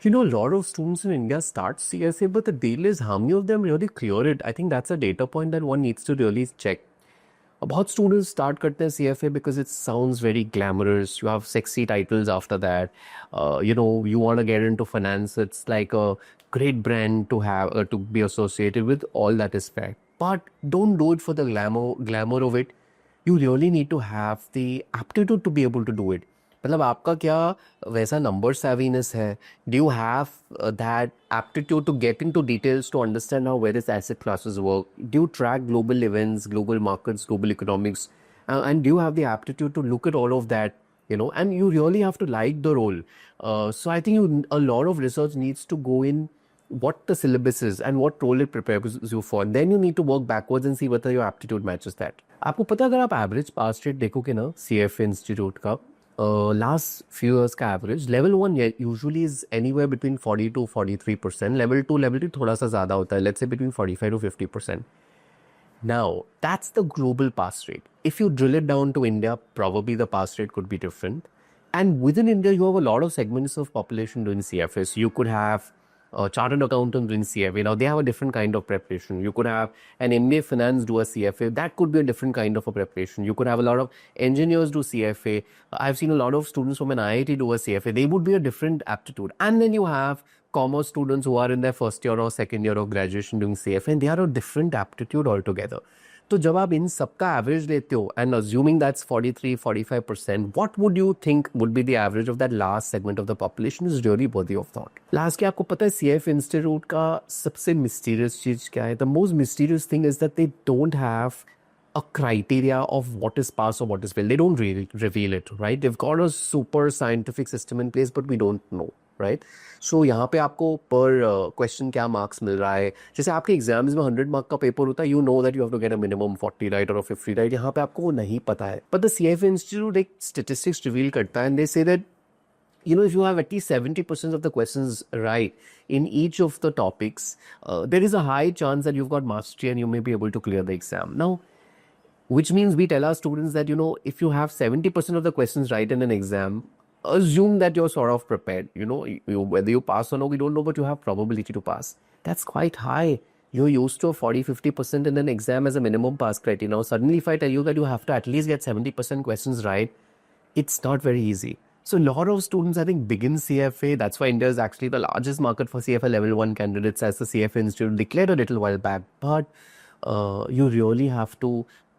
You know, a lot of students in India start CFA, but the deal is how many of them really clear it? I think that's a data point that one needs to really check. बहुत students start करते हैं CFA because it sounds very glamorous. You have sexy titles after that. You want to get into finance. It's like a great brand to have to be associated with. All that is fair, but don't do it for the glamour of it. You really need to have the aptitude to be able to do it. मतलब आपका क्या वैसा number savviness है? Do you have that aptitude to get into details to understand how various asset classes work? Do you track global events, global markets, global economics? And do you have the aptitude to look at all of that? And you really have to like the role. So I think a lot of research needs to go in what the syllabus is and what role it prepares you for. Then you need to work backwards and see whether your aptitude matches that. आपको पता है, अगर आप average पास rate देखोगे ना CFA institute का last few years का average, level 1 usually is anywhere between 40 to 43%. Level 2 level 3 थोड़ा सा ज़्यादा होता है, let's say between 45 to 50%. Now, that's the global pass rate. If you drill it down to India, probably the pass rate could be different. And within India, you have a lot of segments of population doing CFA. So you could have chartered accountants doing CFA. Now, they have a different kind of preparation. You could have an MBA finance do a CFA. That could be a different kind of a preparation. You could have a lot of engineers do CFA. I've seen a lot of students from an IIT do a CFA. They would be a different aptitude. And then you have commerce students who are in their first year or second year of graduation doing CFA, and they are a different aptitude altogether. तो जब आप इन सबका average लेते हो and assuming that's 43-45%, what would you think would be the average of that last segment of the population is really worthy of thought. Last के आपको पता है CF इंस्टीट्यूट का सबसे मिस्टीरियस चीज क्या है? The most mysterious thing is that they don't have a criteria of what is pass or what is fail. They don't really reveal it, right? They've got a super scientific system in place, but we don't know, right? So यहाँ पे आपको पर question क्या marks मिल रहा है. जैसे आपके exams में 100 मार्क का पेपर होता है, you know that you have to get a minimum 40 right और 50 राइट. यहाँ पे आपको वो नहीं पता है. बट द CFA इंस्टीट्यूट एक स्टेटिस्टिक्स रिवील करता है and they say that if you have at least 70% of the questions right in each of the topics, there is a high chance that you've got mastery and you may be able to clear the exam. Now, which means we tell our students that, if you have 70% of the questions right in an exam, assume that you're sort of prepared. Whether you pass or no, we don't know, but you have probability to pass. That's quite high. You're used to a 40-50% in an exam as a minimum pass criteria. Now, suddenly if I tell you that you have to at least get 70% questions right, it's not very easy. So a lot of students, I think, begin CFA. That's why India is actually the largest market for CFA level 1 candidates, as the CFA Institute declared a little while back. But you really have to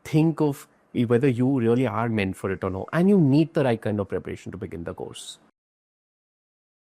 think of whether you really are meant for it or not. And you need the right kind of preparation to begin the course.